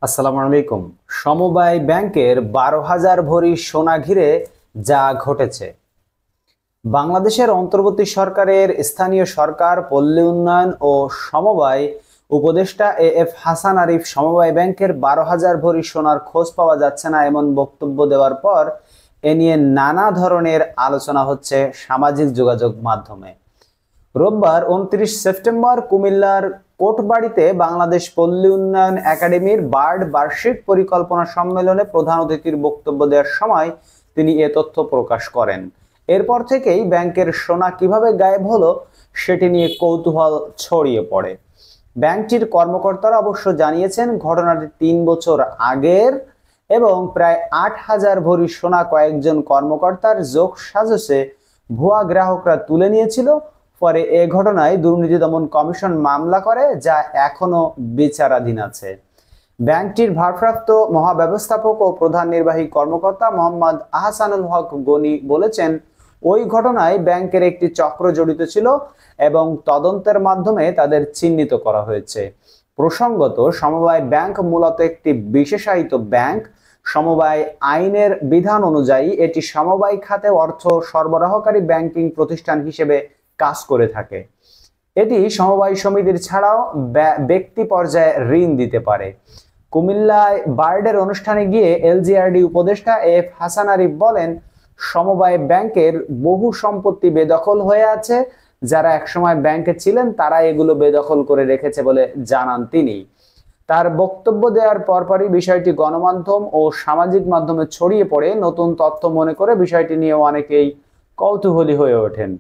আসসালামু আলাইকুম। সমবায় ব্যাংকের 12,000 ভরি সোনা ঘিরে যা ঘটেছে। বাংলাদেশের অন্তর্বর্তী সরকারের স্থানীয় সরকার, পল্লী উন্নয়ন ও সমবায় উপদেষ্টা এ.এফ হাসান আরিফ সমবায় ব্যাংকের 12,000 ভরি সোনার খোঁজ পাওয়া যাচ্ছে না এমন বক্তব্য দেওয়ার পর এ নিয়ে নানা ধরনের আলোচনা হচ্ছে সামাজিক যোগাযোগ মাধ্যমে। রোববার 29 সেপ্টেম্বর কুমিল্লার কোটবাড়িতে বাংলাদেশ পল্লী উন্নয়ন একাডেমির বার্ড বার্ষিক পরিকল্পনা সম্মেলনে প্রধান অতিথির বক্তব্য দেওয়ার সময় তিনি এ তথ্য প্রকাশ করেন। এরপর থেকেই ব্যাংকের সোনা কিভাবে গায়েব হলো সেটি নিয়ে কৌতূহল ছড়িয়ে পড়ে। ব্যাংকটির কর্মকর্তারা অবশ্য জানিয়েছেন ঘটনাটি 3 বছর আগের এবং প্রায় 8,000 ভরি সোনা কয়েকজন কর্মকর্তার যোগ সাজসে ভুয়া গ্রাহকরা তুলে নিয়েছিল। পরে এ ঘটনায় দুর্নীতি দমন কমিশন মামলা করে, যা এখনো বিচারাধীন আছে। ব্যাংকটির ভারপ্রাপ্ত মহাব্যবস্থাপক ও প্রধান নির্বাহী কর্মকর্তা মোহাম্মদ আহসানুল হক গনি বলেছেন, ওই ঘটনায় ব্যাংকের একটি চক্র জড়িত ছিল এবং তদন্তের মাধ্যমে তাদের চিহ্নিত করা হয়েছে। প্রসঙ্গত, সমবায় ব্যাংক মূলত একটি বিশেষায়িত ব্যাংক। সমবায় আইনের বিধান অনুযায়ী এটি সমবায় খাতে অর্থ সরবরাহকারী ব্যাংকিং প্রতিষ্ঠান হিসেবে কাজ করে থাকে। এটি সমবায় সমিতির ছাড়াও ব্যক্তি পর্যায়ে ঋণ দিতে পারে। কুমিল্লায় বার্ডের অনুষ্ঠানে গিয়ে এলজিআরডি উপদেষ্টা এফ হাসান আরিফ বলেন, সমবায় ব্যাংকের বহু সম্পত্তি বেদখল হয়ে আছে। যারা একসময় ব্যাংকে ছিলেন তারা এগুলো বেদখল করে রেখেছে বলে জানান তিনি। তার বক্তব্য দেওয়ার পরপরই বিষয়টি গণমাধ্যম ও সামাজিক মাধ্যমে ছড়িয়ে পড়ে। নতুন তথ্য মনে করে বিষয়টি নিয়ে অনেকেই কৌতূহলী হয়ে ওঠেন।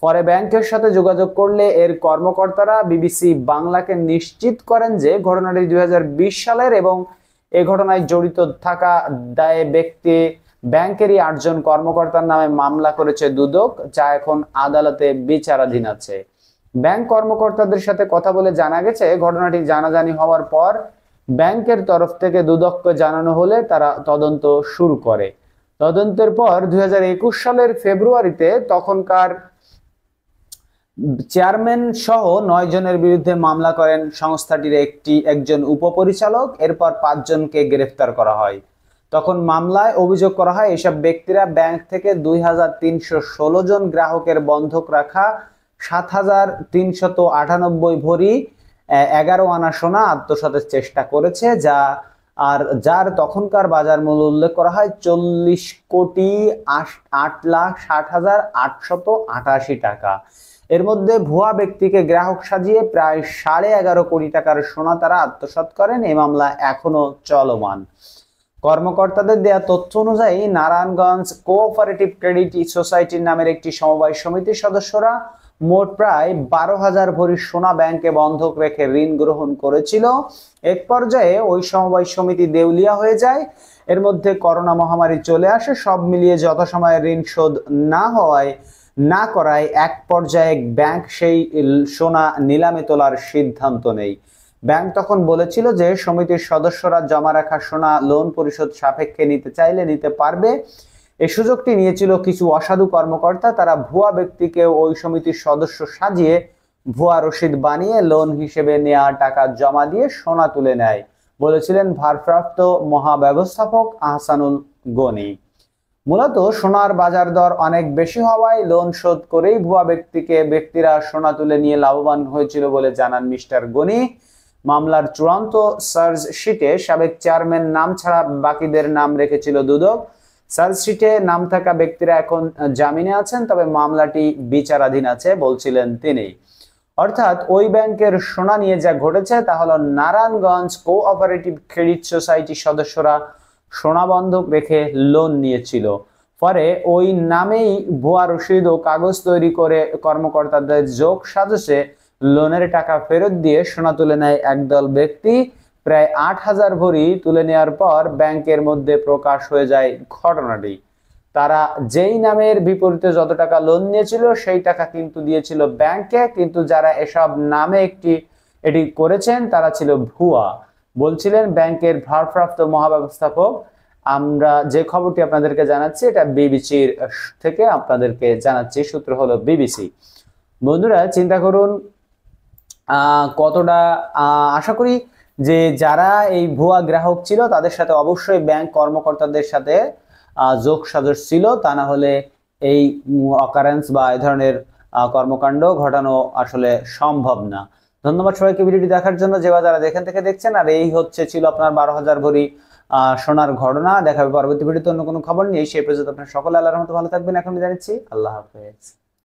পরে ব্যাংকের সাথে যোগাযোগ করলে এর কর্মকর্তারা বিবিসি বাংলাকে নিশ্চিত করেন যে ঘটনাটি 2020 সালের এবং এ ঘটনায় জড়িত থাকা দায়ে ব্যাংকেরই 8 জন কর্মকর্তার নামে মামলা করেছে দুদক, যা এখন আদালতে বিচারাধীন আছে। ব্যাংক কর্মকর্তাদের সাথে কথা বলে জানা গেছে, ঘটনাটি জানাজানি হওয়ার পর ব্যাংকের তরফ থেকে দুদককে জানানো হলে তারা তদন্ত শুরু করে। তদন্তের পর 2021 সালের ফেব্রুয়ারিতে তখনকার চেয়ারম্যান সহ 9 জনের বিরুদ্ধে মামলা করেন সংস্থাটির একজন উপপরিচালক। এরপর 5 জনকে গ্রেফতার করা হয়। তখন মামলায় অভিযোগ করা হয় এসব ব্যক্তিরা ব্যাংক থেকে 2,316 জন গ্রাহকের বন্ধক রাখা 7,398 ভরি 11 আনা সোনা আত্মসাতের চেষ্টা করেছে, যার তখনকার বাজার মূল্য উল্লেখ করা হয় 40,08,60,888 টাকা। এর মধ্যে ভুয়া ব্যক্তিকে গ্রাহক সাজিয়ে প্রায় 11.5 কোটি টাকার সোনা তারা আত্মসাৎ করেন। এই মামলা এখনো চলমান। কর্মকর্তাদের দেয়া তথ্য অনুযায়ী নারায়ণগঞ্জ কোঅপারেটিভ ক্রেডিট সোসাইটির নামের একটি সমবায় সমিতির সদস্যরা মোট প্রায় 12,000 ভরি সোনা ব্যাংকে বন্ধক রেখে ঋণ গ্রহণ করেছিল। এক পর্যায়ে ওই সমবায় সমিতি দেউলিয়া হয়ে যায়। এর মধ্যে করোনা মহামারী চলে আসে। সব মিলিয়ে যথাসময়ে ঋণ শোধ না করায় এক পর্যায়ে ব্যাংক সেই সোনা নিলামে তোলার সিদ্ধান্ত নেয়। ব্যাংক তখন বলেছিল যে সমিতির সদস্যরা জমা রাখা সোনা লোন পরিশোধ সাপেক্ষে নিতে চাইলে নিতে পারবে। এই সুযোগটি নিয়েছিল কিছু অসাধু কর্মকর্তা। তারা ভুয়া ব্যক্তিকে ওই সমিতির সদস্য সাজিয়ে ভুয়া রসিদ বানিয়ে লোন হিসেবে নেওয়া টাকা জমা দিয়ে সোনা তুলে নেয়, বলেছিলেন ভারপ্রাপ্ত মহাব্যবস্থাপক আহসানুল গনি। মূলত সোনার বাজার দর অনেক বেশি হওয়ায় লোন শোধ করেই ভুয়া ব্যক্তিরা সোনা তুলে নিয়ে লাভবান হয়েছিল বলে জানান মিস্টার গনি। মামলার চূড়ান্ত চার্জশিটে সাবেক চেয়ারম্যান নাম ছাড়া বাকিদের নাম রেখেছিল দুদক। চার্জশিটে নাম থাকা ব্যক্তিরা এখন জামিনে আছেন, তবে মামলাটি বিচারাধীন আছে বলছিলেন তিনি। অর্থাৎ ওই ব্যাংকের সোনা নিয়ে যা ঘটেছে তা হলো নারায়ণগঞ্জ কোঅপারেটিভ ক্রেডিট সোসাইটির সদস্যরা সোনা বন্ধক রেখে লোন নিয়েছিল। পরে ওই নামেই ভুয়া রসিদ ও কাগজ তৈরি করে কর্মকর্তাদের যোগ সাজসে লোনের টাকা ফেরত দিয়ে সোনা তুলে নেয় একদল ব্যক্তি। প্রায় 8,000 ভরি তুলে নেওয়ার পর ব্যাংকের মধ্যে প্রকাশ হয়ে যায় ঘটনাটি। তারা যেই নামের বিপরীতে যত টাকা লোন নিয়েছিল সেই টাকা কিন্তু দিয়েছিল ব্যাংকে, কিন্তু যারা এসব নামে এটি করেছেন তারা ছিল ভুয়া, বলছিলেন ব্যাংকের ভারপ্রাপ্ত মহাব্যবস্থাপক। আমরা যে খবরটি আপনাদেরকে জানাচ্ছি এটা বিবিসির থেকে আপনাদেরকে জানাচ্ছি, সূত্র হলো বিবিসি। বন্ধুরা চিন্তা করুন কতটা আশা করি যে যারা এই ভুয়া গ্রাহক ছিল তাদের সাথে অবশ্যই ব্যাংক কর্মকর্তাদের সাথে যোগ সাজশ ছিল, তা না হলে এই অকারেন্স বা এই ধরনের কর্মকাণ্ড ঘটানো আসলে সম্ভব না। ধন্যবাদ সবাইকে ভিডিওটি দেখার জন্য, যে যারা যেখান থেকে দেখছেন। আর এই ছিল আপনার 12,000 ভরি সোনার ঘটনা। দেখাবে পরবর্তী ভিডিওতে অন্য কোনো খবর নিয়ে। সেই পর্যন্ত আপনার সকলে আল্লাহর রহমতে ভালো থাকবেন। এখন জানাচ্ছি আল্লাহ হাফেজ।